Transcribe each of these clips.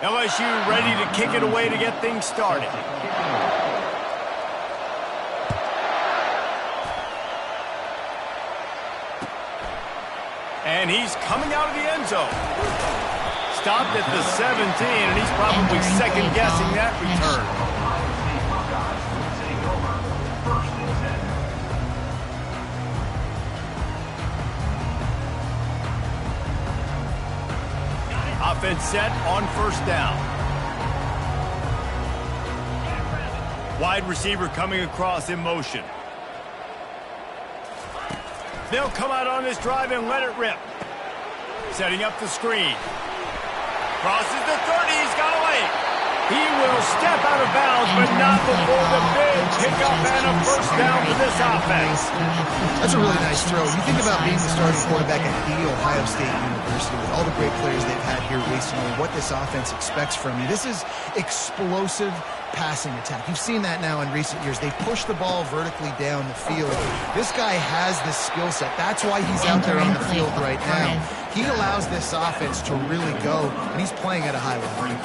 LSU ready to kick it away to get things started. And he's coming out of the end zone. Stopped at the 17, and he's probably second-guessing that return. Offense set on first down. Wide receiver coming across in motion. They'll come out on this drive and let it rip. Setting up the screen. Crosses the 30. He's got away. He will step out of bounds, but not before the big pickup and a first down for this offense. That's a really nice throw. You think about being the starting quarterback at The Ohio State University with all the great players they've had here recently, what this offense expects from you. This is explosive passing attack. You've seen that now in recent years. They push the ball vertically down the field. This guy has this skill set. That's why he's out there on the field right now. He allows this offense to really go, and he's playing at a high level.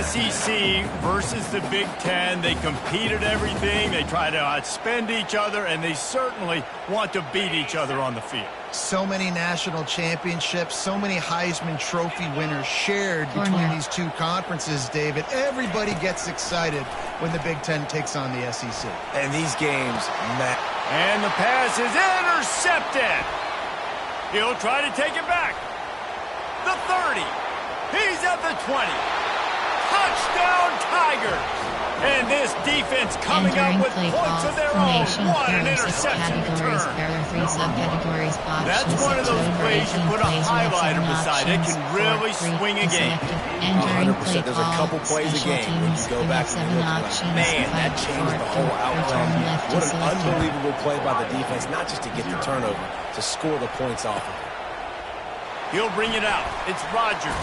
SEC versus the Big Ten. They compete at everything. They try to outspend each other, and they certainly want to beat each other on the field. So many national championships, so many Heisman Trophy winners shared between these two conferences, David. Everybody gets excited when the Big Ten takes on the SEC. And these games, Matt. And the pass is intercepted. He'll try to take it back. The 30. He's at the 20. Touchdown Tigers. And this defense coming up with points of their own. What an interception return. That's one of those plays you put a highlighter beside. It can really swing a game. 100%. There's a couple plays a game when you go back and look at it. Man, that changed the whole outcome. What an unbelievable play by the defense, not just to get the turnover, to score the points off of it. He'll bring it out. It's Rodgers.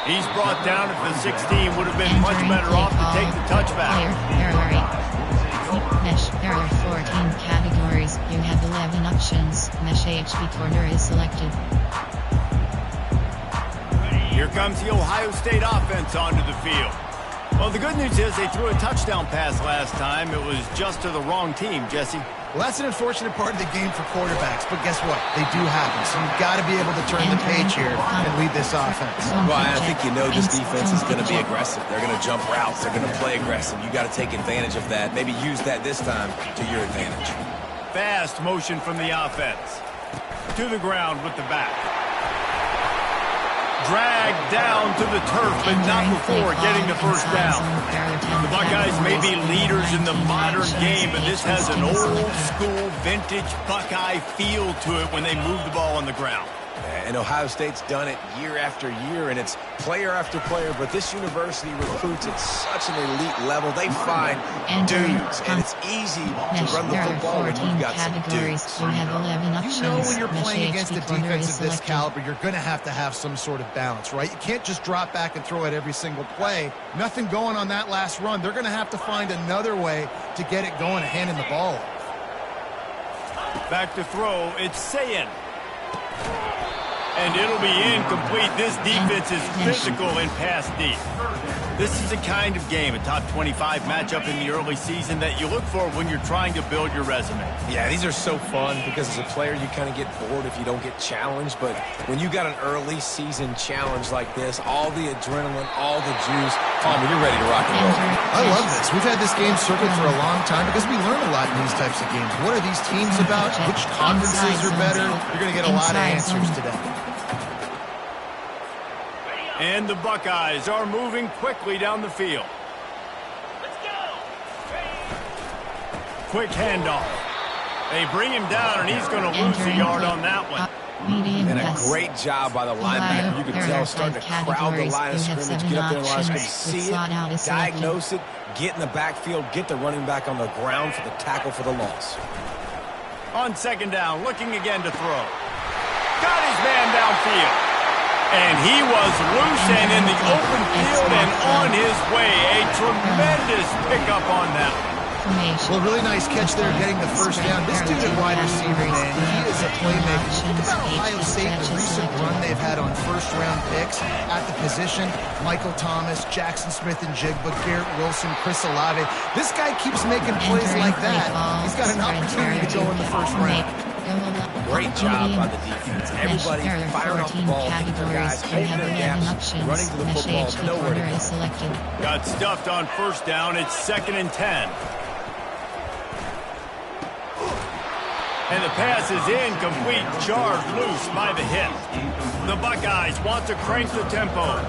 He's brought down at the 16. Would have been much better off to take the touchback. Mesh, there are 14 categories. You have 11 options. Mesh HB corner is selected. Here comes the Ohio State offense onto the field. Well, the good news is they threw a touchdown pass last time. It was just to the wrong team, Jesse. Well, that's an unfortunate part of the game for quarterbacks, but guess what? They do happen, so you've got to be able to turn the page here and lead this offense. Well, I think you know this defense is going to be aggressive. They're going to jump routes. They're going to play aggressive. You got to take advantage of that. Maybe use that this time to your advantage. Fast motion from the offense. To the ground with the back. Dragged down to the turf, but not before getting the first down. The Buckeyes may be leaders in the modern game, but this has an old-school, vintage Buckeye feel to it when they move the ball on the ground. And Ohio State's done it year after year, and it's player after player, but this university recruits at such an elite level. They find dudes, and it's easy to run the football when you've got some dudes. You have 11 options. You know when you're playing against a defense of this caliber, you're going to have some sort of balance, right? You can't just drop back and throw it every single play. Nothing going on that last run. They're going to have to find another way to get it going and handing the ball off. Back to throw, it's Sayin. And it'll be incomplete. This defense is physical in pass deep. This is the kind of game, a top 25 matchup in the early season that you look for when you're trying to build your resume. Yeah, these are so fun because as a player you kind of get bored if you don't get challenged. But when you got an early season challenge like this, all the adrenaline, all the juice, Palmer, you're ready to rock and roll. I love this. We've had this game circled for a long time because we learn a lot in these types of games. What are these teams about? Which conferences are better? You're going to get a lot of answers today. And the Buckeyes are moving quickly down the field. Let's go. Quick handoff. They bring him down, and he's going to lose a yard on that one. And a great job by the linebacker. You can tell starting to crowd the line of scrimmage, get up there in the line of scrimmage, see it, diagnose it, get in the backfield, get the running back on the ground for the tackle for the loss. On second down, looking again to throw. Got his man downfield. And he was loose and in the open field and on his way. A tremendous pickup on that. Formation. Well, really nice catch there, getting the first down. This dude at wide receiver, man, he is a playmaker. Think about Ohio State, the recent run they've had on first-round picks at the position. Michael Thomas, Jackson Smith and Jigba, Garrett Wilson, Chris Olave. This guy keeps making plays like that. He's got an opportunity to go in the first round. Great job by the defense. Everybody firing off the ball, guys holding their gaps, running to the football, nowhere to go. Selected. Got stuffed on first down. It's 2nd and 10. And the pass is incomplete. Charged loose by the hip. The Buckeyes want to crank the tempo.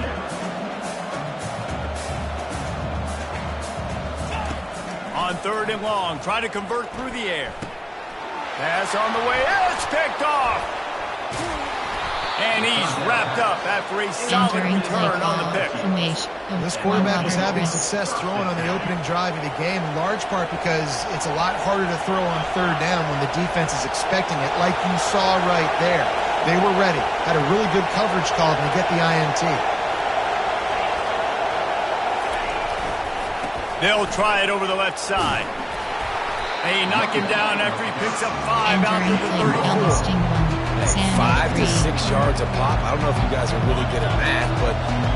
On 3rd and long, try to convert through the air. Pass on the way. It's picked off. And he's wrapped up after a solid return on the pick. This quarterback was having success throwing on the opening drive of the game, in large part because it's a lot harder to throw on 3rd down when the defense is expecting it, like you saw right there. They were ready, had a really good coverage call to get the INT. They'll try it over the left side. They knock him down after he picks up 5 out to the 34. 5 to 6 yards a pop. I don't know if you guys are really good at math, but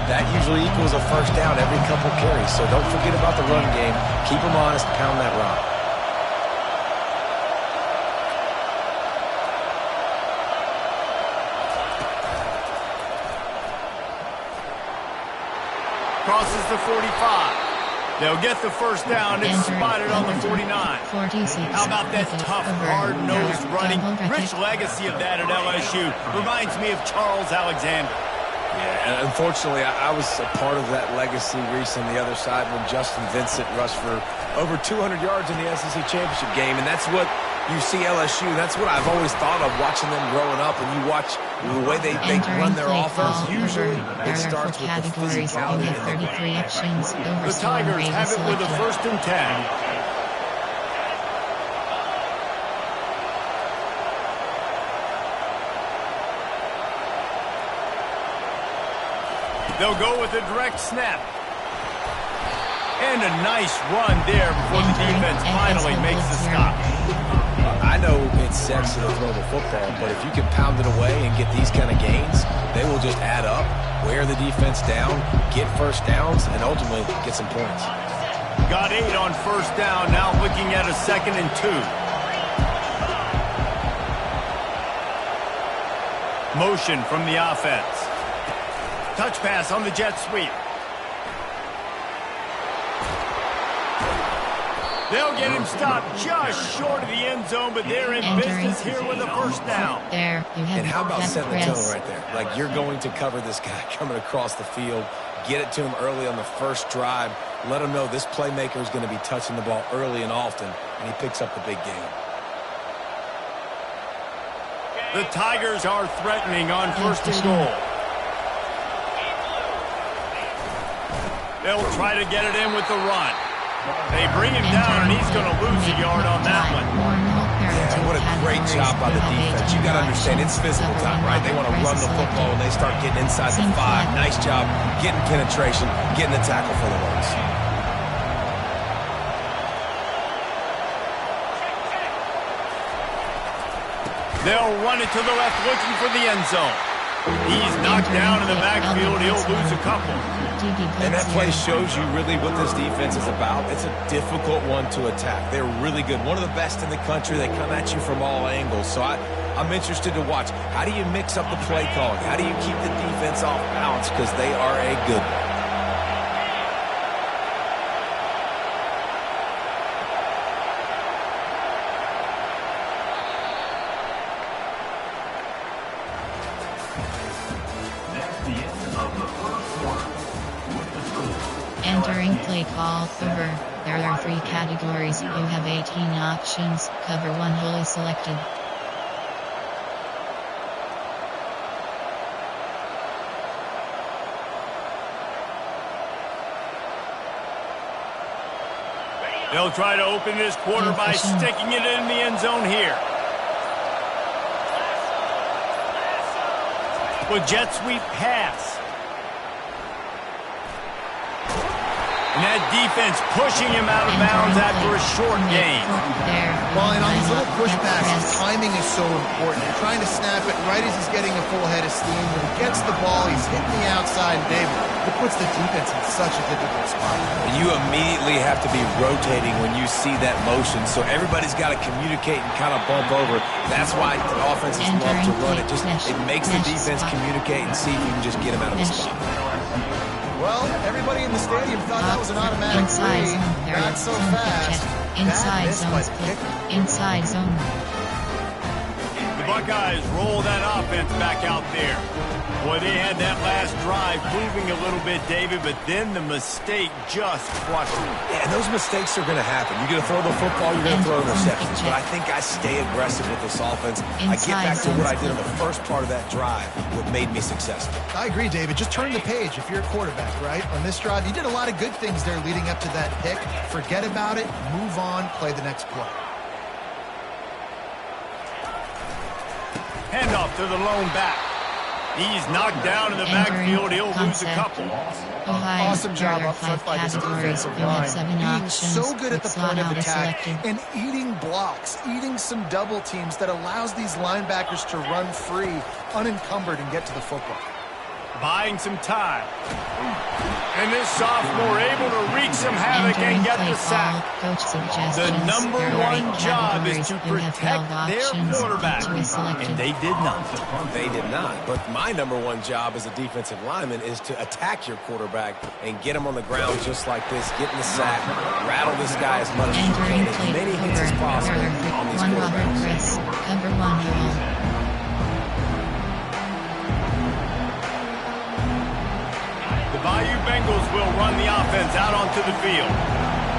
that usually equals a first down every couple carries. So don't forget about the run game. Keep them honest, pound that rock. Crosses the 45. They'll get the first down. It's spotted on the 49. How about that tough, hard-nosed running? Rich legacy of that at LSU. Reminds me of Charles Alexander. Yeah, and unfortunately, I was a part of that legacy, Reese, on the other side when Justin Vincent rushed for over 200 yards in the SEC Championship game, and that's what you see LSU. That's what I've always thought of watching them growing up, and you watch the way they run their offense. Usually, it starts with the physicality. The Tigers have it with a 1st and 10. They'll go with a direct snap. And a nice run there before the defense finally makes the stop. I know it's sexy to throw the football, but if you can pound it away and get these kind of gains, they will just add up, wear the defense down, get first downs, and ultimately get some points. Got 8 on first down, now looking at a 2nd and 2. Motion from the offense. Touch pass on the jet sweep. They'll get him stopped just short of the end zone, but they're in business here with a first down. And how about setting the tone right there? Like, you're going to cover this guy coming across the field, get it to him early on the first drive, let him know this playmaker is going to be touching the ball early and often, and he picks up the big game. The Tigers are threatening on 1st and goal. They'll try to get it in with the run. They bring him down, and he's going to lose a yard on that one. Yeah, what a great job by the defense. You got to understand, it's physical time, right? They want to run the football, and they start getting inside the 5. Nice job getting penetration, getting the tackle for the Lawrence. They'll run it to the left, looking for the end zone. He's knocked down in the backfield. He'll lose a couple. And that play shows you really what this defense is about. It's a difficult one to attack. They're really good. One of the best in the country. They come at you from all angles. So I'm interested to watch. How do you mix up the play calling? How do you keep the defense off balance? Because they are a good one. Entering play call over. There are 3 categories. You have 18 options. Cover 1 wholly selected. They'll try to open this quarter by sticking it in the end zone here. With jet sweep pass. And that defense pushing him out of bounds after a short gain. Well, and on these little push passes, timing is so important. You're trying to snap it right as he's getting a full head of steam. When he gets the ball, he's hitting the outside. And David, it puts the defense in such a difficult spot. And you immediately have to be rotating when you see that motion. So everybody's got to communicate and kind of bump over. That's why the offenses love to run it. It makes the defense communicate and see if you can just get him out of the spot. Well, everybody in the stadium thought that was an automatic three. Not so fast. Inside zone split. Inside zone. The Buckeyes roll that offense back out there. Boy, they had that last drive moving a little bit, David, but then the mistake just crushed them. Yeah, and those mistakes are going to happen. You're going to throw the football, you're going to throw interceptions. But I think I stay aggressive with this offense. I get back to what I did on the first part of that drive, what made me successful. I agree, David. Just turn the page if you're a quarterback, right? On this drive, you did a lot of good things there leading up to that pick. Forget about it, move on, play the next play. Handoff to the lone back. He's knocked down in the backfield. He'll lose a couple. Awesome job up front by this defensive line. Being so good at the point of attack and eating blocks, eating some double teams that allows these linebackers to run free, unencumbered, and get to the football. Buying some time. And this sophomore able to wreak some havoc and get the sack. The number one job is to protect their quarterback. And they did not. They did not. But my number one job as a defensive lineman is to attack your quarterback and get him on the ground just like this, get in the sack, rattle this guy as much as you can, as many hits as possible on these quarterbacks. Cover one hole. Bayou Bengals will run the offense out onto the field.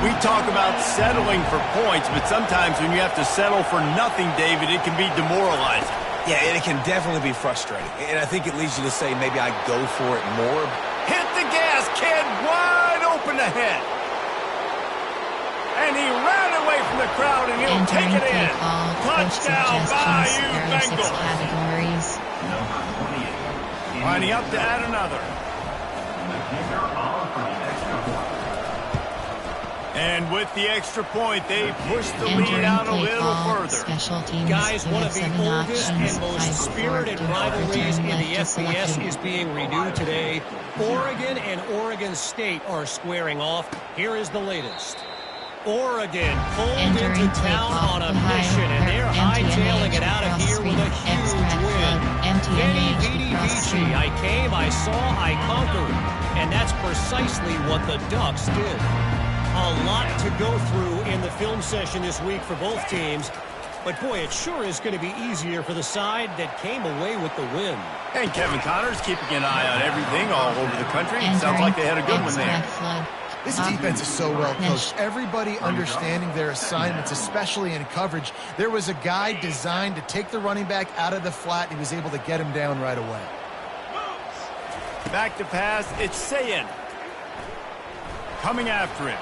We talk about settling for points, but sometimes when you have to settle for nothing, David, it can be demoralizing. Yeah, and it can definitely be frustrating. And I think it leads you to say maybe I go for it more. Hit the gas, kid, wide open ahead. And he ran away from the crowd, and he'll take it in. Touchdown, Bayou Bengals. Lining up to add another. And with the extra point, they push the lead out a little further. Guys, one of the oldest and most spirited rivalries in the FBS is being renewed today. Oregon and Oregon State are squaring off. Here is the latest. Oregon pulled into town on a mission, and they're hightailing it out of here with a huge win. Kenny Vidi, I came, I saw, I conquered. And that's precisely what the Ducks did. A lot to go through in the film session this week for both teams. But, boy, it sure is going to be easier for the side that came away with the win. And Kevin Connors keeping an eye on everything all over the country. Sounds like they had a good one there. This defense is so well coached. Everybody understanding their assignments, especially in coverage. There was a guy designed to take the running back out of the flat, and he was able to get him down right away. Back to pass, it's Sayin. Coming after him.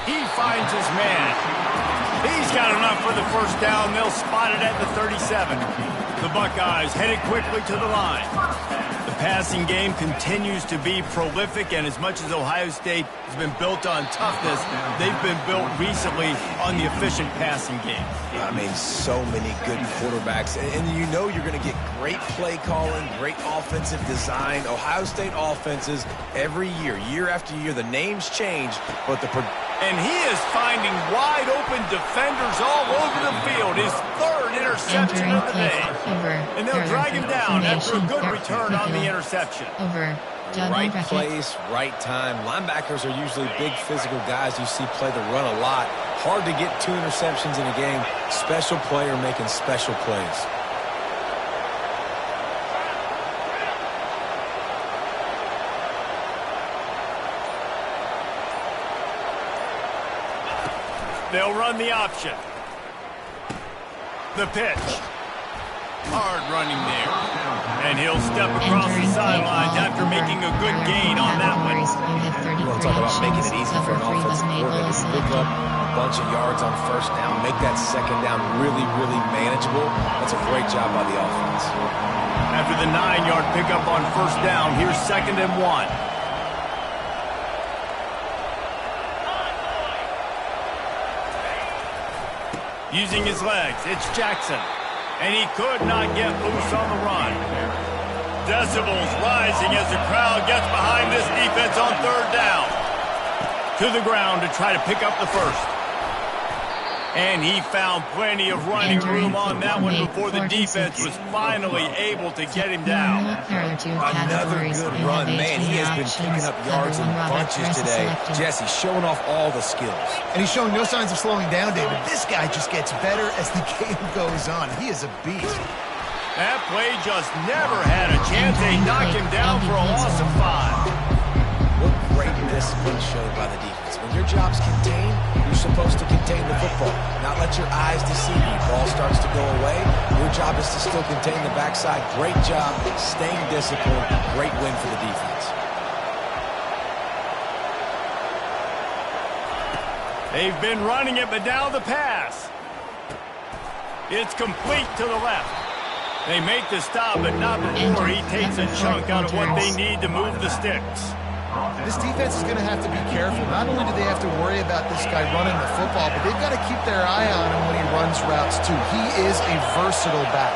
He finds his man. He's got enough for the first down. They'll spot it at the 37. The Buckeyes headed quickly to the line. The passing game continues to be prolific, and as much as Ohio State has been built on toughness, they've been built recently on the efficient passing game. I mean, so many good quarterbacks, and you know you're going to get great play calling, great offensive design. Ohio State offenses every year, year after year, the names change, but and he is finding wide open defenders all over the field. His third interception of the day. And they'll drag him down after a good return on the interception. Right place, right time. Linebackers are usually big physical guys you see play the run a lot. Hard to get 2 interceptions in a game. Special player making special plays. They'll run the option. The pitch. Hard running there. And he'll step across the sidelines after making a good gain on that one. You want to talk about making it easy for an offensive coordinator to pick up a bunch of yards on first down, make that second down really, really manageable. That's a great job by the offense. After the 9-yard pickup on first down, here's 2nd and 1. Using his legs, it's Jackson. And he could not get loose on the run. Decibels rising as the crowd gets behind this defense on third down. To the ground to try to pick up the first. And he found plenty of running room on that one before the defense was finally able to get him down. Another good run. Man, he has been picking up yards in bunches today. Jesse showing off all the skills. And he's showing no signs of slowing down, David. This guy just gets better as the game goes on. He is a beast. That play just never had a chance. They knocked him down for a loss of 5. What great discipline showed by the defense. When your job's contained, you're supposed to contain the football, not let your eyes deceive you. Ball starts to go away. Your job is to still contain the backside. Great job staying disciplined. Great win for the defense. They've been running it, but now the pass. It's complete to the left. They make the stop, but not before he takes a chunk out of what they need to move the sticks. This defense is going to have to be careful. Not only do they have to worry about this guy running the football, but they've got to keep their eye on him when he runs routes too. He is a versatile back.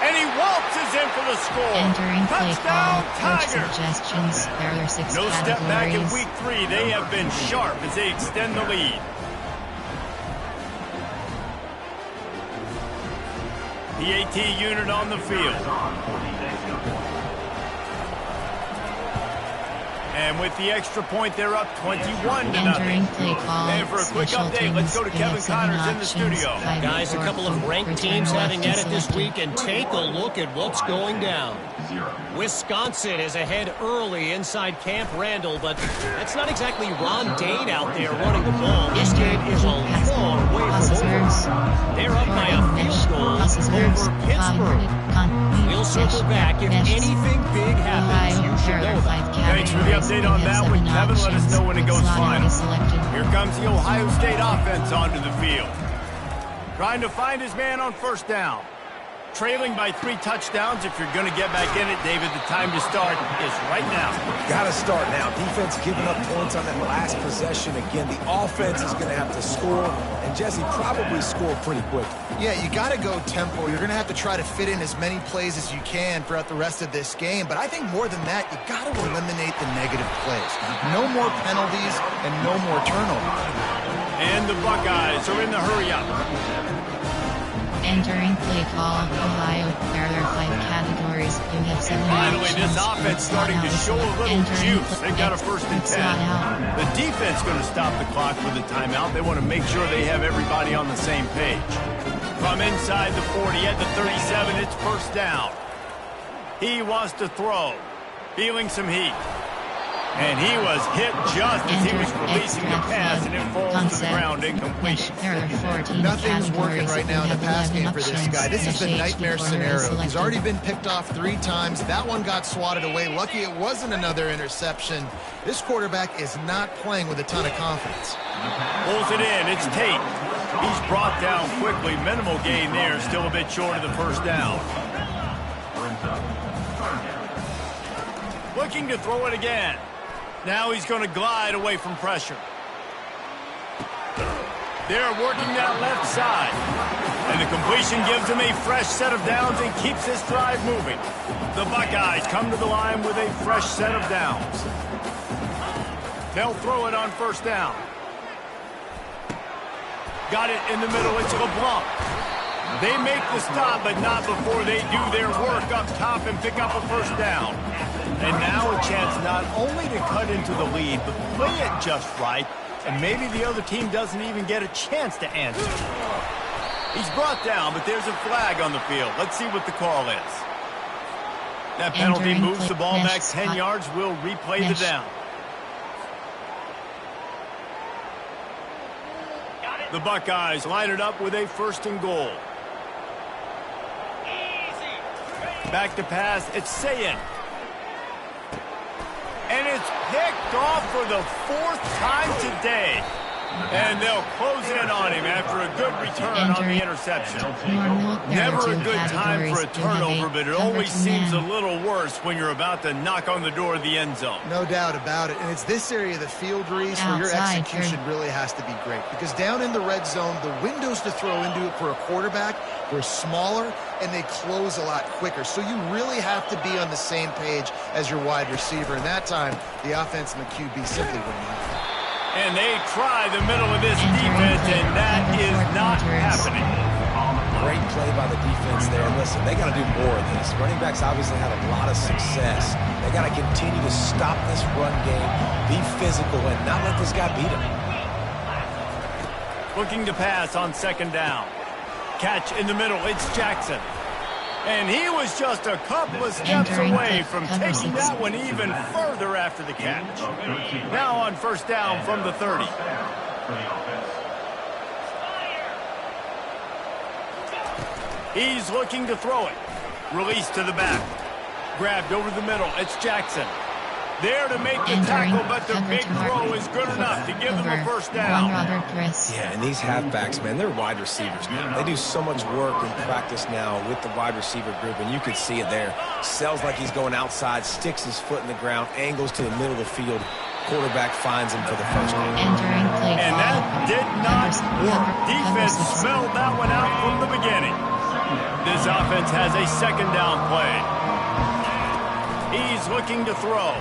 And he waltzes in for the score. Entering play Touchdown, call, coach Tigers. suggestions. There are 6 No categories. step back in week 3. They have been sharp as they extend the lead. The AT unit on the field. And with the extra point, they're up 21 to Entering nothing. play call, And for a quick special update, let's go to teams. Kevin We have 7 Connors in the options, studio. 5 Guys, a couple of ranked return teams having left at it this selected. week, and take a look at what's going down. Wisconsin is ahead early inside Camp Randall, but that's not exactly Ron Dane out there running the ball. This game is a long way from over. They're up by a field goal over Pittsburgh. We'll circle back if anything big happens. You should know about it. Thanks for the update on that one, Kevin. Let us know when it goes final. Here comes the Ohio State offense onto the field. Trying to find his man on first down. Trailing by 3 touchdowns. If you're going to get back in it, David, the time to start is right now. Got to start now. Defense giving up points on that last possession. Again, the offense is going to have to score, and Jesse probably score pretty quick. Yeah, you got to go tempo. You're going to have to try to fit in as many plays as you can throughout the rest of this game. But I think more than that, you got to eliminate the negative plays. No more penalties and no more turnovers. And the Buckeyes are in the hurry-up. Entering play call, Ohio. There are 5 categories. You have 7 Finally, options. this offense starting to show a little juice. They got a first and 10. The defense going to stop the clock with a timeout. They want to make sure they have everybody on the same page. From inside the 40 at the 37, it's first down. He wants to throw. Feeling some heat. And he was hit just as he was releasing the pass, and it falls to the ground incomplete. Nothing's working right now in the pass game for this guy. This is the nightmare scenario. He's already been picked off 3 times. That one got swatted away. Lucky it wasn't another interception. This quarterback is not playing with a ton of confidence. Pulls it in. It's Tate. He's brought down quickly. Minimal gain there. Still a bit short of the first down. Looking to throw it again. Now he's going to glide away from pressure. They're working that left side. And the completion gives him a fresh set of downs and keeps this drive moving. The Buckeyes come to the line with a fresh set of downs. They'll throw it on first down. Got it in the middle. It's LeBlanc. They make the stop, but not before they do their work up top and pick up a first down. And now a chance not only to cut into the lead, but play it just right, and maybe the other team doesn't even get a chance to answer. He's brought down, but there's a flag on the field. Let's see what the call is. That penalty moves the ball back 10 yards. We'll replay the down. The Buckeyes line it up with a first and goal. Back to pass. It's Sayin. And it's picked off for the 4th time today. And they'll close in on him after a good return on the interception. Never a good time for a turnover, but it always seems a little worse when you're about to knock on the door of the end zone. No doubt about it. And it's this area of the field, Reese, where your execution really has to be great. Because down in the red zone, the windows to throw into it for a quarterback, they're smaller and they close a lot quicker. So you really have to be on the same page as your wide receiver. And that time, the offense and the QB simply wouldn't have it. And they try the middle of this defense, and that is not happening. Great play by the defense there. Listen, they got to do more of this. Running backs obviously had a lot of success. They got to continue to stop this run game, be physical, and not let this guy beat them. Looking to pass on second down. Catch in the middle. It's Jackson. And he was just a couple of steps away from taking that one even further after the catch. Now on first down from the 30. He's looking to throw it. Release to the back. Grabbed over the middle. It's Jackson. There to make the tackle, but the big throw is good enough to give them a first down. Yeah, and these halfbacks, man, they're wide receivers now. They do so much work in practice now with the wide receiver group, and you could see it there. Sells like he's going outside, sticks his foot in the ground, angles to the middle of the field. Quarterback finds him for the first down. And that did not work. Defense smelled that one out from the beginning. This offense has a second down play. He's looking to throw.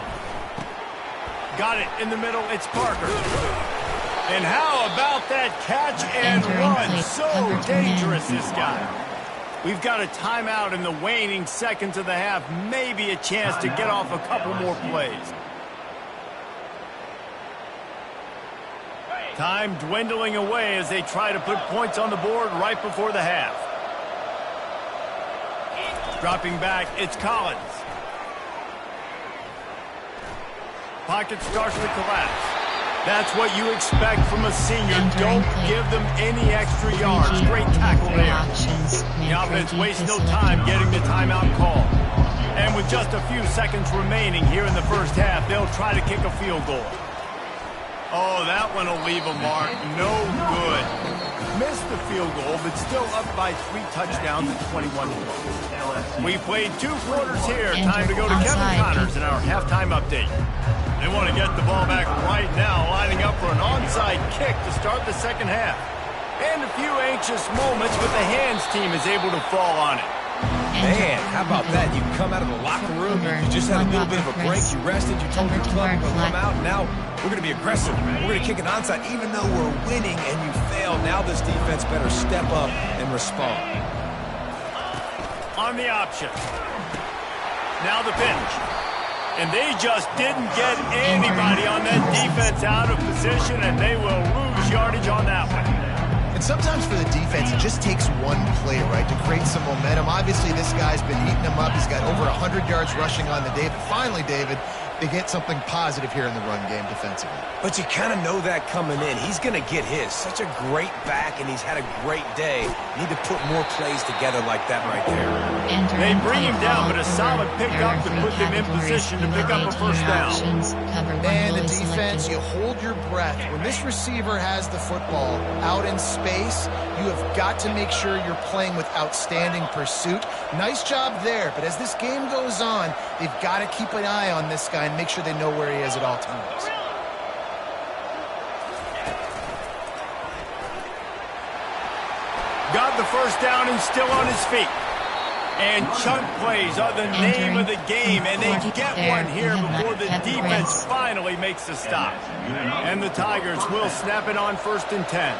Got it in the middle. It's Parker. And how about that catch and run? So dangerous, this guy. We've got a timeout in the waning seconds of the half. Maybe a chance to get off a couple more plays. Time dwindling away as they try to put points on the board right before the half. Dropping back, it's Collins. Pocket starts to collapse. That's what you expect from a senior. Don't give them any extra yards. Great tackle there. The offense wastes no time getting the timeout call. And with just a few seconds remaining here in the first half, they'll try to kick a field goal. Oh, that one will leave a mark. No good. Missed the field goal, but still up by 3 touchdowns at 21-12. We played 2 quarters here. Time to go to Kevin Connors in our halftime update. They want to get the ball back right now, lining up for an onside kick to start the second half. And a few anxious moments, but the hands team is able to fall on it. Man, how about that? You come out of the locker room, you just had a little bit of a break, you rested, you told your club to come out, now we're going to be aggressive. We're going to kick an onside even though we're winning and you fail. Now this defense better step up and respond. On the option. Now the pitch. And they just didn't get anybody on that defense out of position, and they will lose yardage on that one. And sometimes for the defense, it just takes one play, right, to create some momentum. Obviously, this guy's been eating them up. He's got over 100 yards rushing on the day. But finally, David, they get something positive here in the run game defensively. But you kind of know that coming in. He's going to get his. Such a great back, and he's had a great day. Need to put more plays together like that right there. They bring him down, but a solid pickup to put them in position to pick up a first down. And the defense, you hold your breath. When this receiver has the football out in space, you have got to make sure you're playing with outstanding pursuit. Nice job there, but as this game goes on, they've got to keep an eye on this guy and make sure they know where he is at all times. Got the first down and still on his feet. And chunk plays are the name of the game, and they get one here before the defense finally makes the stop. And the Tigers will snap it on 1st and 10.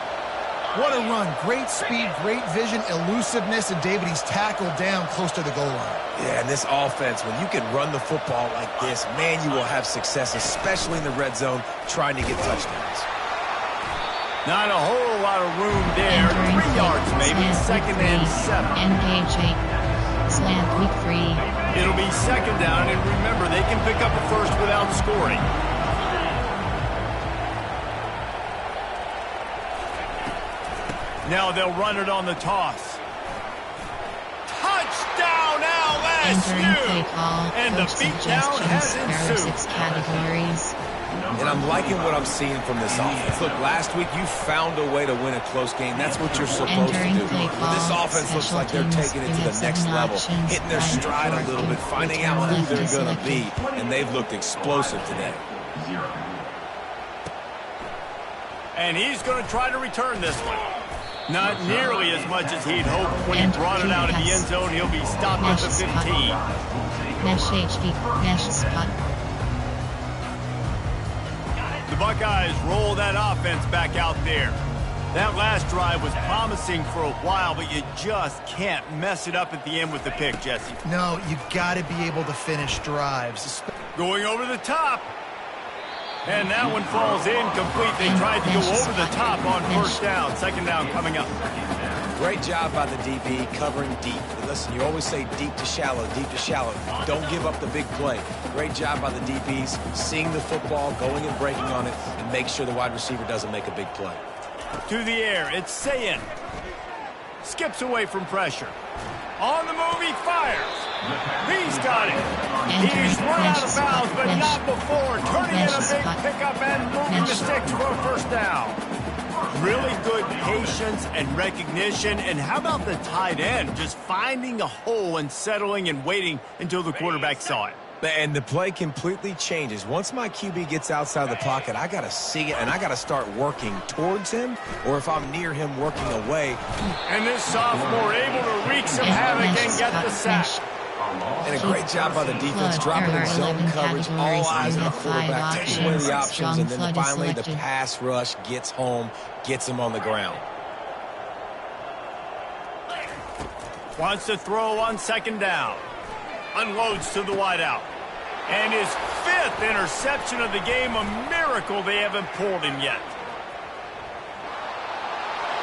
What a run. Great speed, great vision, elusiveness, and David, he's tackled down close to the goal line. Yeah, and this offense, when you can run the football like this, man, you will have success, especially in the red zone, trying to get touchdowns. Not a whole lot of room there. 3 yards maybe, 2nd and 7. Engage 8. Slant week 3. It'll be 2nd down, and remember, they can pick up a first without scoring. Now they'll run it on the toss. Touchdown LSU! And the beatdown has ensued. 6 categories. And I'm liking what I'm seeing from this offense. Look, last week you found a way to win a close game. That's what you're supposed to do. This offense looks like they're taking it to the next level, hitting their stride a little bit, finding out who they're going to be, and they've looked explosive today. And he's going to try to return this one. Not nearly as much as he'd hoped when he brought it out of the end zone. He'll be stopped at the 15. Mesh HD, mesh spot. The Buckeyes roll that offense back out there. That last drive was promising for a while, but you just can't mess it up at the end with the pick, Jesse. No, you got to be able to finish drives. Going over the top. And that one falls incomplete. They tried to go over the top on first down. Second down coming up. Great job by the DB covering deep. But listen, you always say deep to shallow, deep to shallow. Don't give up the big play. Great job by the DBs, seeing the football, going and breaking on it, and make sure the wide receiver doesn't make a big play. To the air, it's Sayin. Skips away from pressure. On the move, he fires. He's got it. He's run out of bounds, but not before. Turning in a big pickup and moving the sticks for a first down. Really good patience and recognition. And how about the tight end just finding a hole and settling and waiting until the quarterback saw it? And the play completely changes. Once my QB gets outside the pocket, I got to see it, and I got to start working towards him, or if I'm near him, working away. And this sophomore able to wreak some havoc and get the sack. And a great job by the defense, dropping in zone coverage, all eyes on the quarterback, taking away the options, and then finally the pass rush gets home, gets him on the ground. Wants to throw on second down. Unloads to the wideout. And his 5th interception of the game, a miracle they haven't pulled him yet.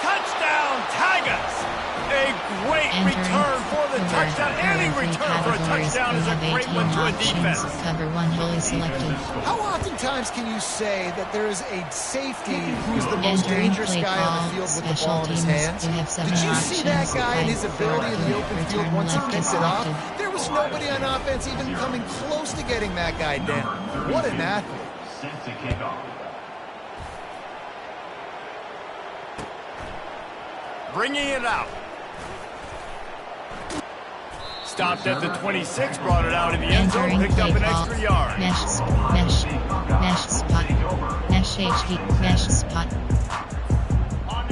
Touchdown, Tigers! A great return for the touchdown. Any return for a touchdown is a great one to a defense. Cover one wholly selected. How oftentimes can you say that there is a safety who's the most dangerous guy on the field with the ball in his hands? Did you see that guy and his ability in the open field once he picked it off? There was nobody on offense even coming close to getting that guy down. What an athlete. Set to kick off. Bringing it out. Stopped at the 26, brought it out in the end zone, picked up an extra yard. Mesh spot, mesh HD, mesh spot.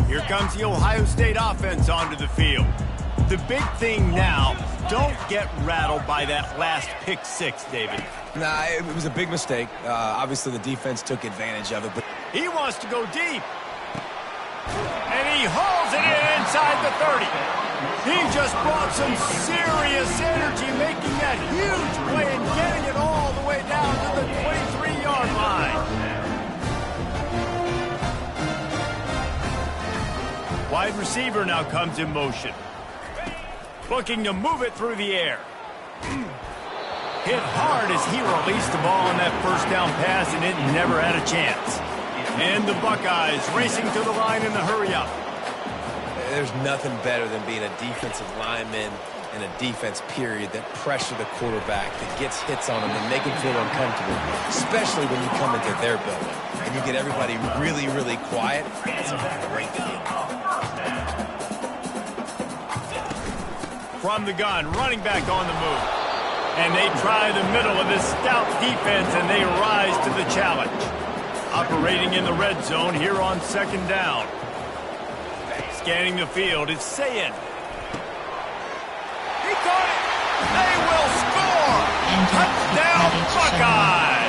Here comes the Ohio State offense onto the field. The big thing now, don't get rattled by that last pick 6, David. Nah, it was a big mistake. Obviously, the defense took advantage of it, but he wants to go deep. And he hauls it in inside the 30. He just brought some serious energy, making that huge play and getting it all the way down to the 23-yard line. Wide receiver now comes in motion. Looking to move it through the air. Hit hard as he released the ball on that first down pass, and it never had a chance. And the Buckeyes racing to the line in the hurry-up. There's nothing better than being a defensive lineman and a defense period that pressure the quarterback, that gets hits on him and make him feel uncomfortable, especially when you come into their building and you get everybody really, really quiet. It's a great feeling. From the gun, running back on the move. And they try the middle of this stout defense, and they rise to the challenge. Operating in the red zone here on second down. Scanning the field, it's Sayin. He caught it! They will score! Touchdown, Buckeyes!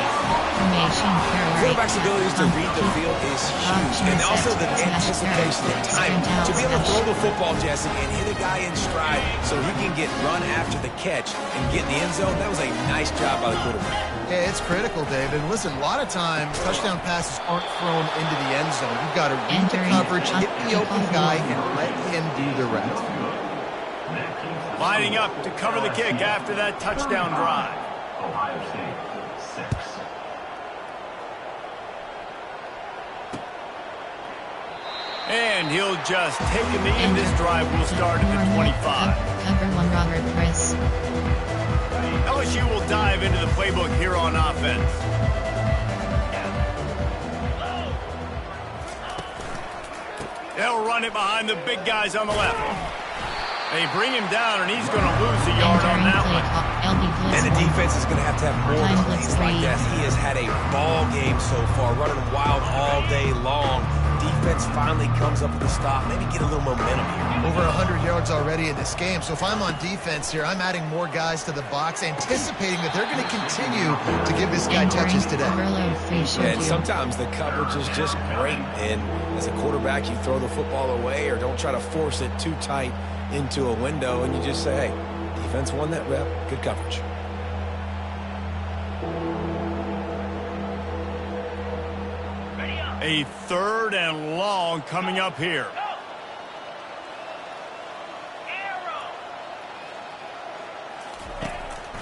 Quarterback's abilities to read the field is huge, and also the anticipation and timing. To be able to throw the football, Jesse, and hit a guy in stride so he can get run after the catch and get in the end zone, that was a nice job by the quarterback. Yeah, it's critical, David. Listen, a lot of times, touchdown passes aren't thrown into the end zone. You've got to read the coverage, hit the open guy, and let him do the rest. Lining up to cover the kick after that touchdown drive. Ohio State, 6. And he'll just take a knee, and this drive will start at the 25. Cover one, Robert Price. LSU will dive into the playbook here on offense. run it behind the big guys on the left. They bring him down, and he's going to lose a yard on that one. And the defense is going to have more plays like that. He has had a ball game so far, running wild all day long. Defense finally comes up with a stop, maybe get a little momentum here. Over 100 yards already in this game. So if I'm on defense here, I'm adding more guys to the box, anticipating that they're going to continue to give this guy touches today. And sometimes the coverage is just great. And as a quarterback, you throw the football away or don't try to force it too tight into a window, and you just say, hey, defense won that rep, good coverage. A 3rd and long coming up here.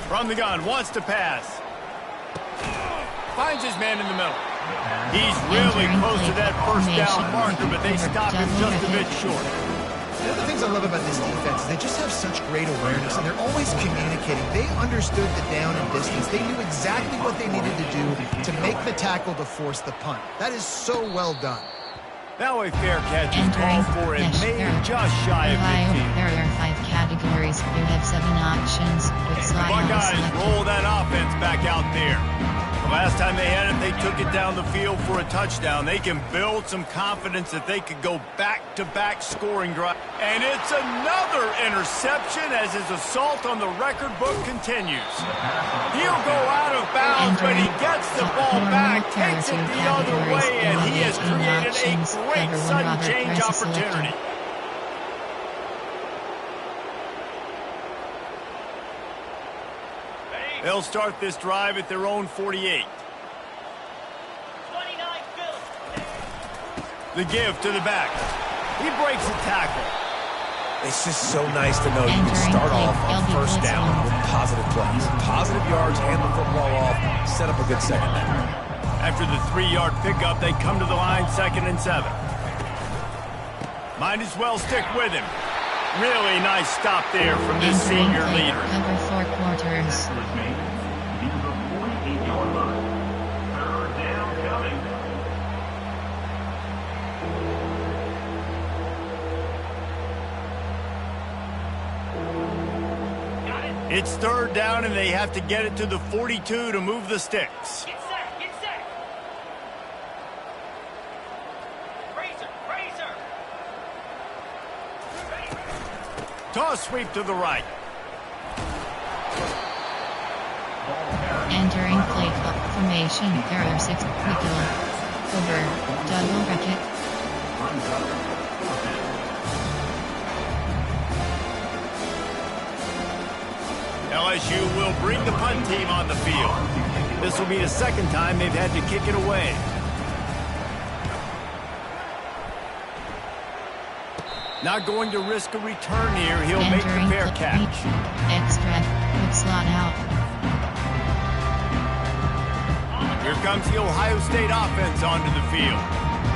From the gun, wants to pass. Finds his man in the middle. He's really close to that first down marker, but they stop him just a bit short. One of the things I love about this defense is they just have such great awareness, and they're always communicating. They understood the down and distance. They knew exactly what they needed to do to make the tackle to force the punt. That is so well done. Now a fair catch is called for and made just shy of midfield. There are 5 categories. You have 7 options. With The Buckeyes roll that offense back out there. The last time they had it, they took it down the field for a touchdown. They can build some confidence that they could go back-to-back scoring drive. And it's another interception as his assault on the record book continues. He'll go out of bounds, but he gets the ball back, takes it the other way, and he has created a great sudden change opportunity. They'll start this drive at their own 48. The give to the back. He breaks a tackle. It's just so nice to know you can start off on first down with positive plays. Positive yards, hand the football off, set up a good second down. After the 3-yard pickup, they come to the line 2nd and 7. Might as well stick with him. Really nice stop there from this senior leader. Cover 4 quarters. Near the 48-yard line. 3rd down coming. It's 3rd down, and they have to get it to the 42 to move the sticks. Get set, get set. Razor. Toss sweep to the right. Entering play clock formation. There are 6 wiggle. Over. Double bracket. LSU will bring the punt team on the field. This will be the 2nd time they've had to kick it away. Not going to risk a return here. He'll make the fair catch. Extra. Quick slot out. Here comes the Ohio State offense onto the field.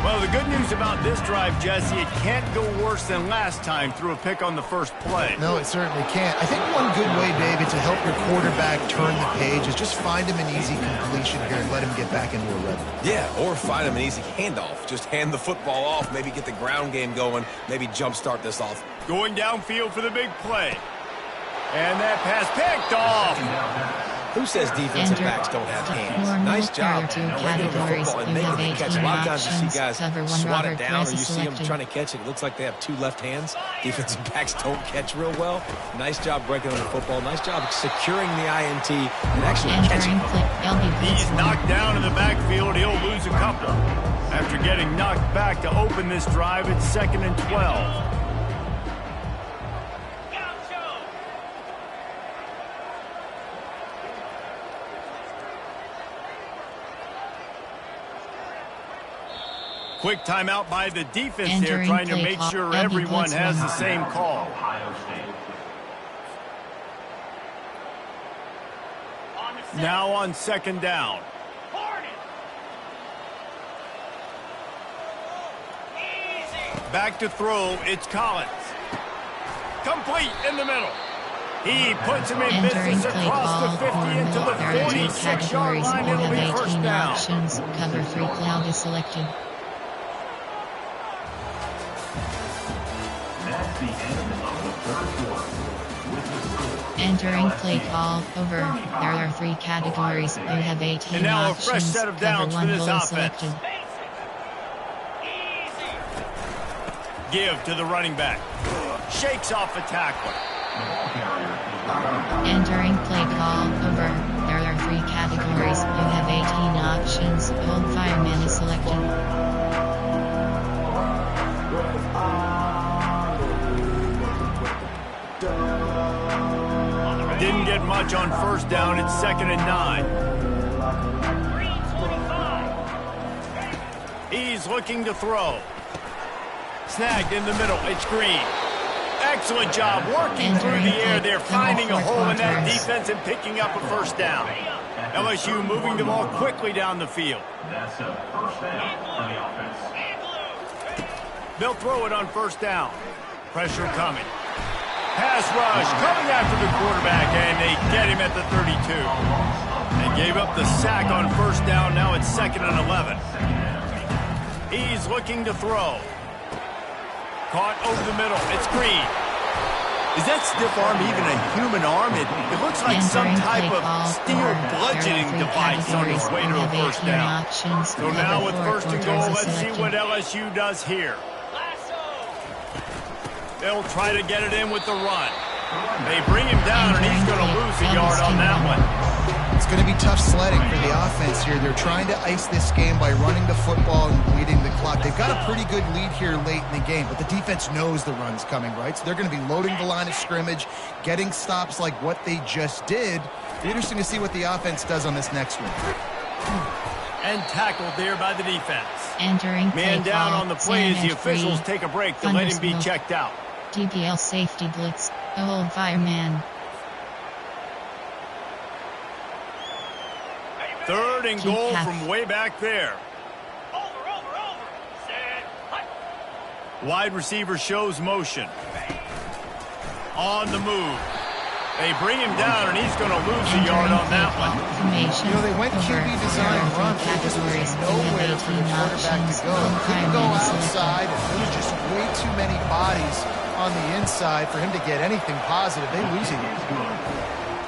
Well, the good news about this drive, Jesse, it can't go worse than last time through a pick on the first play. No, it certainly can't. I think one good way, David, to help your quarterback turn the page is just find him an easy completion here and let him get back into a rhythm. Yeah, or find him an easy handoff. Just hand the football off, maybe get the ground game going, maybe jumpstart this off. Going downfield for the big play. And that pass picked off. Who says defensive backs don't have hands? Nice job bringing the football and making the catch. A lot of times you see guys swat it down or you see them trying to catch it. It looks like they have 2 left hands. Defensive backs don't catch real well. Nice job breaking on the football. Nice job securing the INT and actually catching it. He's knocked down in the backfield. He'll lose a couple. After getting knocked back to open this drive, it's 2nd and 12. Quick timeout by the defense there, trying to make sure everyone has the same call. Ohio State. Now on 2nd down. Back to throw, it's Collins. Complete in the middle. He puts him in business across the 50 into the 46-yard line. It'll be 1st down. Options. Cover 3 cloud is selected. the end of the third quarter. With the score, Entering play call over. There are 3 categories. You have 18 And now a options. fresh set of downs Cover for 1 this goal offense. selected. Give to the running back. Shakes off a tackler. Entering play call over. There are 3 categories. You have 18 options. Hold fireman is selected. Didn't get much on first down. It's 2nd and 9. He's looking to throw. Snagged in the middle. It's Green. Excellent job working through the air there, finding a hole in that defense and picking up a first down. LSU moving the ball quickly down the field. That's a first down for the offense. They'll throw it on first down. Pressure coming. Pass rush coming after the quarterback, and they get him at the 32. They gave up the sack on first down. Now it's 2nd and 11. He's looking to throw. Caught over the middle. It's Green. Is that stiff arm even a human arm? It looks like some type of steel bludgeoning device on his way to a first down. So now with 1st and goal, let's see what LSU does here. They'll try to get it in with the run. They bring him down, and he's going to lose a yard on that one. It's going to be tough sledding for the offense here. They're trying to ice this game by running the football and bleeding the clock. They've got a pretty good lead here late in the game, but the defense knows the run's coming, right? So they're going to be loading the line of scrimmage, getting stops like what they just did. It'll be interesting to see what the offense does on this next one. And tackled there by the defense. Entering Man down on the play as the officials free. take a break to let him be checked out. TPL safety blitz. Hold fireman. 3rd and goal from way back there. Wide receiver shows motion. On the move. They bring him down, and he's going to lose a yard on that one. You know, they went QB design run. There was nowhere for the quarterback to go. He couldn't go outside, and there was just way too many bodies on the inside for him to get anything positive. They lose it.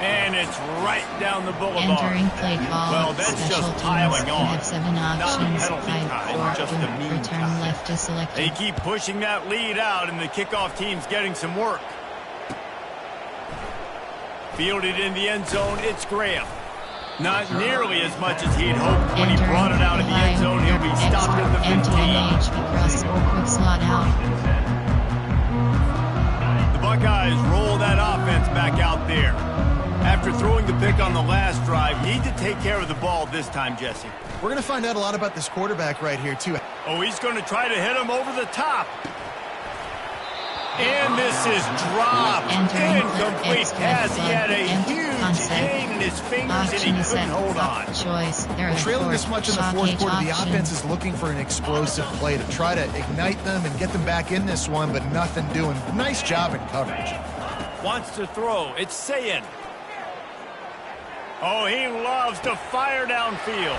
And it's right down the boulevard. Entering play call. Well, that's just piling on. You have 7 options. penalty time, just the mean return time. left is selected. They keep pushing that lead out, and the kickoff team's getting some work. Fielded in the end zone, it's Graham. Not nearly as much as he'd hoped when he brought it out of the end zone. He'll be stopped at the 15. Cross quick slot out. The Buckeyes roll that offense back out there. After throwing the pick on the last drive, need to take care of the ball this time, Jesse. We're going to find out a lot about this quarterback right here, too. Oh, he's going to try to hit him over the top. And this is dropped. Incomplete pass. He had a huge pain in his fingers, and he couldn't hold on. Trailing this much in the 4th quarter, the offense is looking for an explosive play to try to ignite them and get them back in this one, but nothing doing. Nice job in coverage. Wants to throw. It's Sayin. Oh, he loves to fire downfield.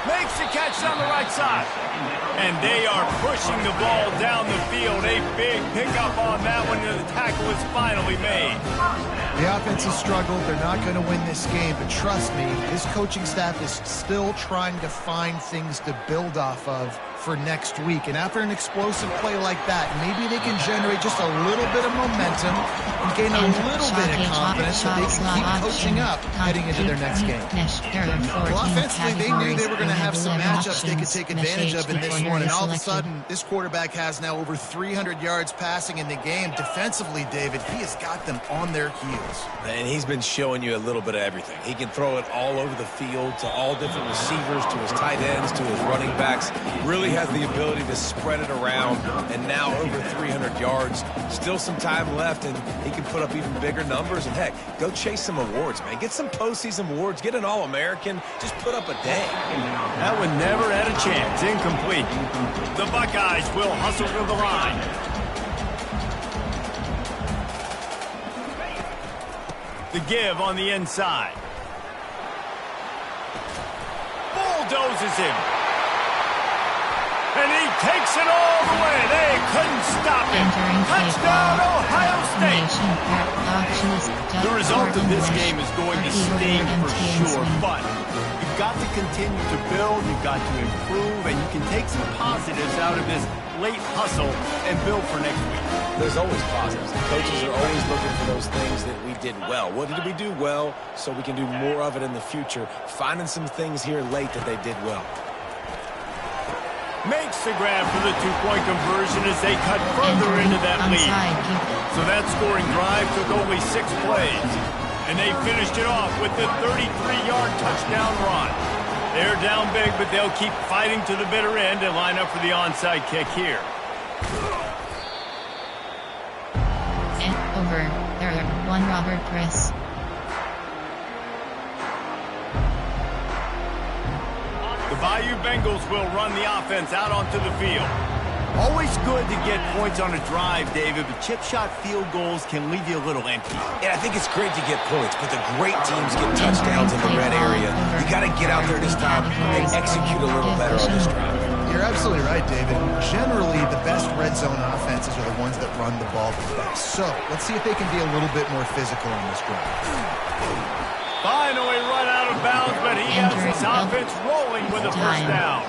Makes the catch on the right side. And they are pushing the ball down the field. A big pickup on that one, and the tackle is finally made. The offense has struggled. They're not going to win this game, but trust me, this coaching staff is still trying to find things to build off of for next week. And after an explosive play like that, maybe they can generate just a little bit of momentum and gain a little bit of confidence so they can keep coaching up heading into their next game. Well, offensively, they knew they were going to have some matchups they could take advantage of in this one, and all of a sudden, this quarterback has now over 300 yards passing in the game. Defensively, David, he has got them on their heels. And he's been showing you a little bit of everything. He can throw it all over the field to all different receivers, to his tight ends, to his running backs. Really has the ability to spread it around, and now over 300 yards. Still some time left, and he can put up even bigger numbers. And heck, go chase some awards, man. Get some postseason awards. Get an All-American. Just put up a day. That one never had a chance. Incomplete. The Buckeyes will hustle to the line. The give on the inside. Bulldozes him. And he takes it all the way. They couldn't stop it. Touchdown, Ohio State. The result of this game is going to sting for sure, but you've got to continue to build, you've got to improve, and you can take some positives out of this late hustle and build for next week. There's always positives. The coaches are always looking for those things that we did well. What did we do well so we can do more of it in the future? Finding some things here late that they did well. Makes the grab for the two-point conversion as they cut further into that lead. So that scoring drive took only 6 plays. And they finished it off with the 33-yard touchdown run. They're down big, but they'll keep fighting to the bitter end and line up for the onside kick here. And over. There are 1 Robert Press. The Bayou Bengals will run the offense out onto the field. Always good to get points on a drive, David, but chip shot field goals can leave you a little empty. Yeah, I think it's great to get points, but the great teams get touchdowns in the red area. You got to get out there this time and execute a little better on this drive. You're absolutely right, David. Generally, the best red zone offenses are the ones that run the ball the best. So, let's see if they can be a little bit more physical on this drive. Finally run out of bounds, but he has his offense rolling with a first down.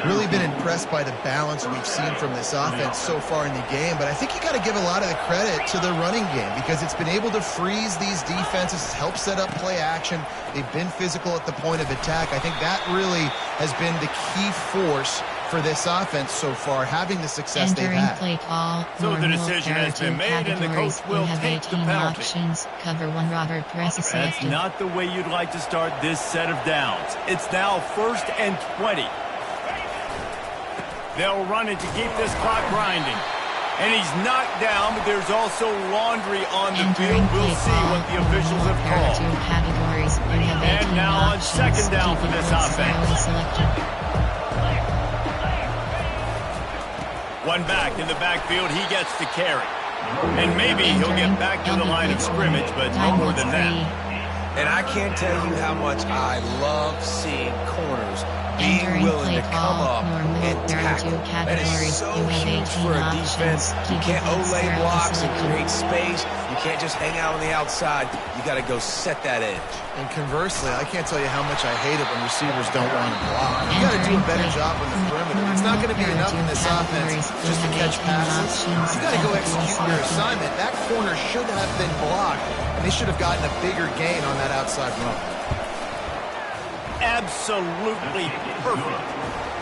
Really been impressed by the balance we've seen from this offense so far in the game, but I think you got to give a lot of the credit to the running game because it's been able to freeze these defenses, help set up play action. They've been physical at the point of attack. I think that really has been the key force for this offense so far, having the success they've had. Play call. So the decision has been made, and the coach will take the penalty. Options. Cover 1 Robert Press is That's selected. not the way you'd like to start this set of downs. It's now 1st and 20. They'll run it to keep this clock grinding. And he's knocked down, but there's also laundry on the field. We'll see what the officials have called. And now on 2nd down for this offense. One back in the backfield, he gets to carry. And maybe he'll get back to the line of scrimmage, but no more than that. And I can't tell you how much I love seeing corners being willing to come up and tackle. That is so huge for a defense. You can't olay blocks and create space. You can't just hang out on the outside. You got to go set that edge. And conversely, I can't tell you how much I hate it when receivers don't want to block. You got to do a better job on the perimeter. It's not going to be enough in this offense just to catch passes. You got to go execute your assignment. That corner should have been blocked, and they should have gotten a bigger gain on that outside run. Absolutely perfect.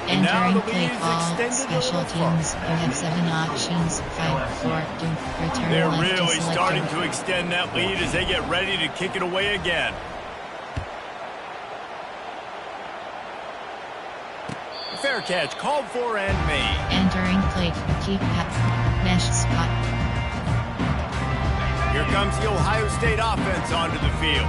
And Entering now the play lead is call, extended special a little farther. teams. You have 7 options. 5, 4, 2, return They're left really to starting selected. to extend that lead as they get ready to kick it away again. Fair catch, called for and made. Entering play, keep mesh spot. Here comes the Ohio State offense onto the field.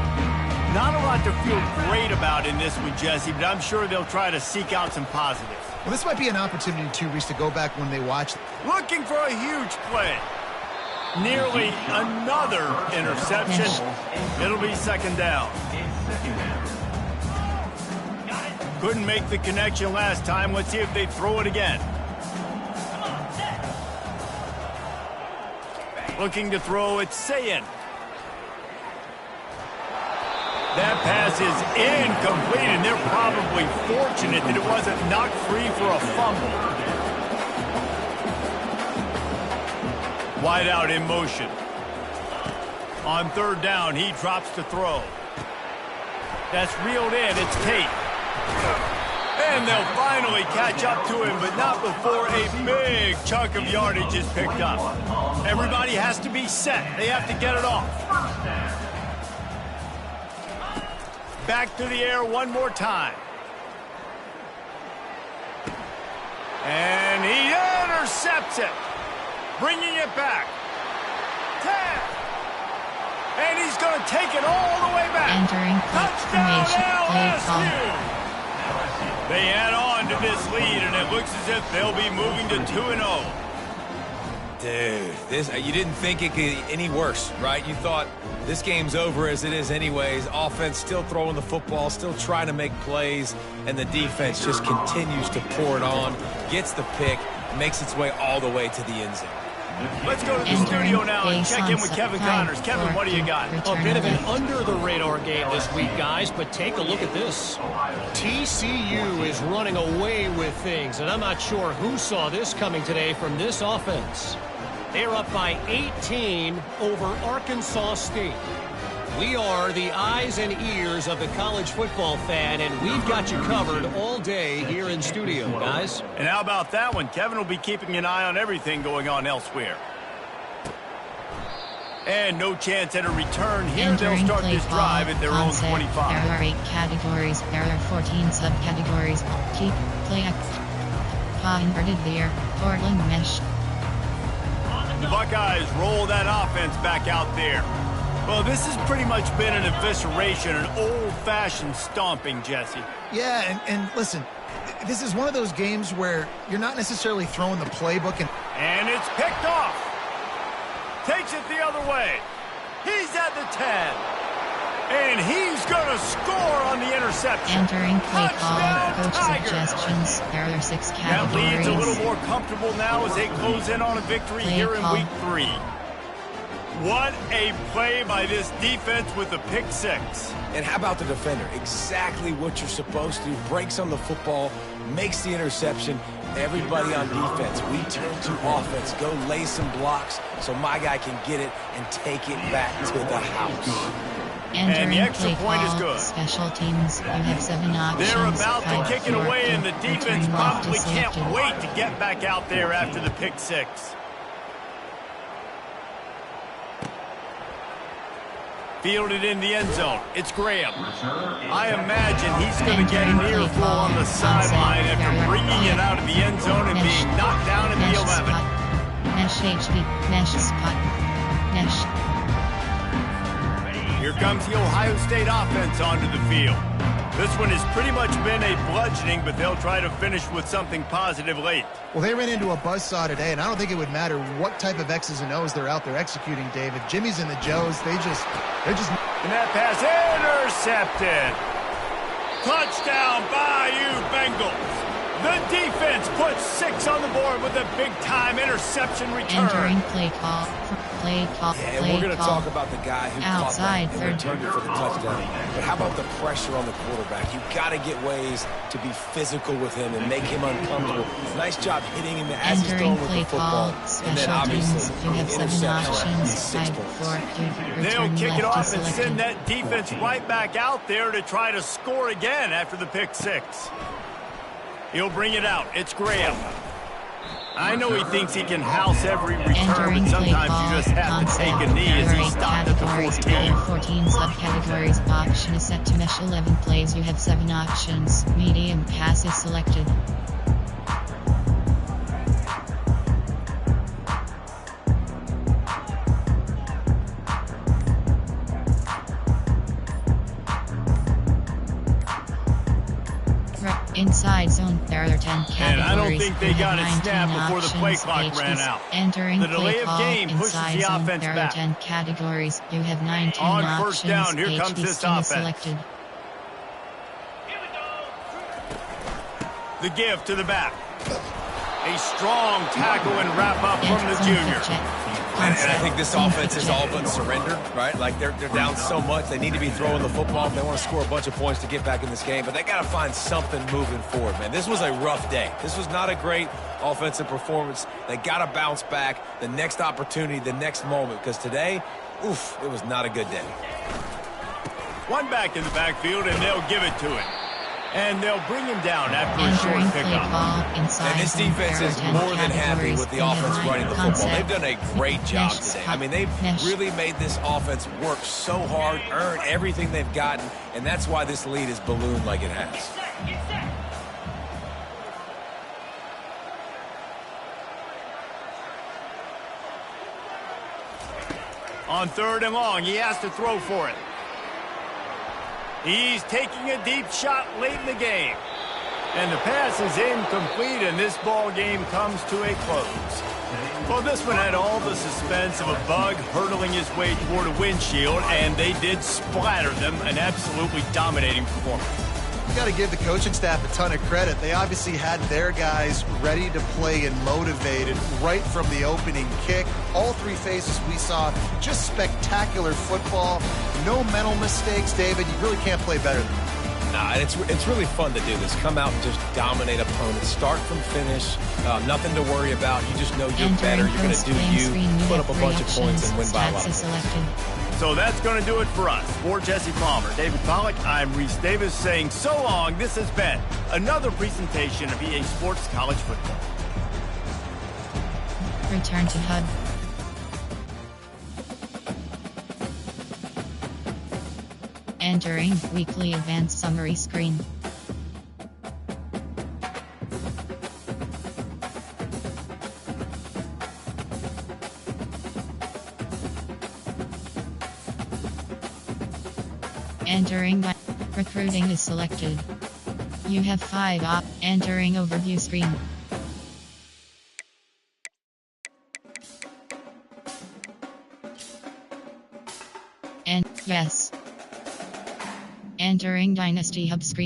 Not a lot to feel great about in this one, Jesse, but I'm sure they'll try to seek out some positives. Well, this might be an opportunity, too, Reese, to go back when they watch. Looking for a huge play. Nearly another interception. It'll be 2nd down. Couldn't make the connection last time. Let's see if they throw it again. Looking to throw, it's Sayin. That pass is incomplete, and they're probably fortunate that it wasn't knocked free for a fumble. Wide out in motion. On 3rd down, he drops to throw. That's reeled in. It's Tate. And they'll finally catch up to him, but not before a big chunk of yardage is picked up. Everybody has to be set. They have to get it off. Back to the air one more time. And he intercepts it. Bringing it back. 10. And he's going to take it all the way back. Entering Touchdown play call. LSU. They add on to this lead, and it looks as if they'll be moving to 2-0. Dude, you didn't think it could get any worse, right? You thought this game's over as it is anyways. Offense still throwing the football, still trying to make plays, and the defense just continues to pour it on, gets the pick, makes its way all the way to the end zone. Let's go to the studio now and check in with Kevin Connors. Kevin, what do you got? A bit of an under-the-radar game this week, guys, but take a look at this. TCU is running away with things, and I'm not sure who saw this coming today from this offense. They're up by 18 over Arkansas State. We are the eyes and ears of the college football fan, and we've got you covered all day here in studio, guys. And how about that one? Kevin will be keeping an eye on everything going on elsewhere. And no chance at a return here. They'll start this drive at their own 25. There are 8 categories. There are 14 subcategories. Keep, play, inverted veer, Portland mesh. The Buckeyes roll that offense back out there. Well, this has pretty much been an evisceration, an old-fashioned stomping, Jesse. Yeah, and listen, this is one of those games where you're not necessarily throwing the playbook. And it's picked off. Takes it the other way. He's at the 10. And he's going to score on the interception. Entering play Touchdown, call, coach Tigers. suggestions. There are 6 That categories. leads a little more comfortable now as they close in on a victory Play here in call. week 3. What a play by this defense with the pick 6. And how about the defender? Exactly what you're supposed to do. Breaks on the football, makes the interception. Everybody on defense, we turn to offense. Go lay some blocks so my guy can get it and take it back to the house. Entering And the extra play point is call, good. Special teams. You have 7 options. They're about to 5, kick it 4, away, and the 2, defense return left probably is can't selected. wait to get back out there after the pick 6. Fielded in the end zone. It's Graham. I imagine he's going to get an earful on the sideline after bringing it out of the end zone and being knocked down at the 11. Mesh HB, mesh spot, mesh. Here comes the Ohio State offense onto the field. This one has pretty much been a bludgeoning, but they'll try to finish with something positive late. Well, they ran into a buzzsaw today, and I don't think it would matter what type of X's and O's they're out there executing, David. Jimmy's and the Joes, they're just... And that pass intercepted. Touchdown, Bayou Bengals. The defense puts 6 on the board with a big-time interception return. Entering play call, play call, Yeah, and play we're going to call. talk about the guy who Outside, caught that and third. returned it for the touchdown. But how about the pressure on the quarterback? You've got to get ways to be physical with him and make him uncomfortable. Nice job hitting him as he's Entering throwing with play the football. call, And then special teams. obviously, You the have 7 interception options. is 6 5, points. 4, 2, They'll return kick it left off is and selected. send that defense right back out there to try to score again after the pick 6. He'll bring it out. It's Graham. I know he thinks he can house every return, Entering but play sometimes call, you just have to take a knee There as are he 8 stopped at the categories. 14. There are 14 subcategories. Option is set to mesh 11 plays. You have 7 options. Medium pass is selected. Inside zone, there are 10 categories. And I don't think they You have got it 19 snapped before the play options. clock ran H's. out. Entering The delay play of call, game pushes inside the zone, offense there back. are 10 categories. You have 19 On options. first down, here comes HB this still offense. selected. The give to the back. A strong tackle and wrap up from the Zone junior. fit check. And I think this Zone offense fit is check. all but surrendered, right? Like they're down so much. They need to be throwing the football if they want to score a bunch of points to get back in this game. But they got to find something moving forward, man. This was a rough day. This was not a great offensive performance. They got to bounce back the next opportunity, the next moment. Because today, oof, it was not a good day. One back in the backfield, and they'll give it to him. And they'll bring him down after a Entering short play pickup. call, inside And this zone, defense there are is 10 more than happy with the categories. You have offense 9 running the football. concept. They've done a great job Mesh today. spot. I mean, they've Mesh. really made this offense work so hard, earn everything they've gotten, and that's why this lead is ballooned like it has. On 3rd and long, he has to throw for it. He's taking a deep shot late in the game. And the pass is incomplete, and this ball game comes to a close. Well, this one had all the suspense of a bug hurtling his way toward a windshield, and they did splatter them, an absolutely dominating performance. You got to give the coaching staff a ton of credit. They obviously had their guys ready to play and motivated right from the opening kick. All three phases we saw, just spectacular football. No mental mistakes, David. You really can't play better than that. Nah, and it's really fun to do this. Come out and just dominate opponents. Start from finish. Nothing to worry about. You just know you're better. You're going to do you. Put up a bunch of points and win by a lot of points. So that's going to do it for us. For Jesse Palmer, David Pollack, I'm Reese Davis saying so long. This has been another presentation of EA Sports College Football. Return to HUD. Entering weekly advanced summary screen. Entering recruiting is selected. You have 5 entering overview screen. And yes. Entering Dynasty Hub screen.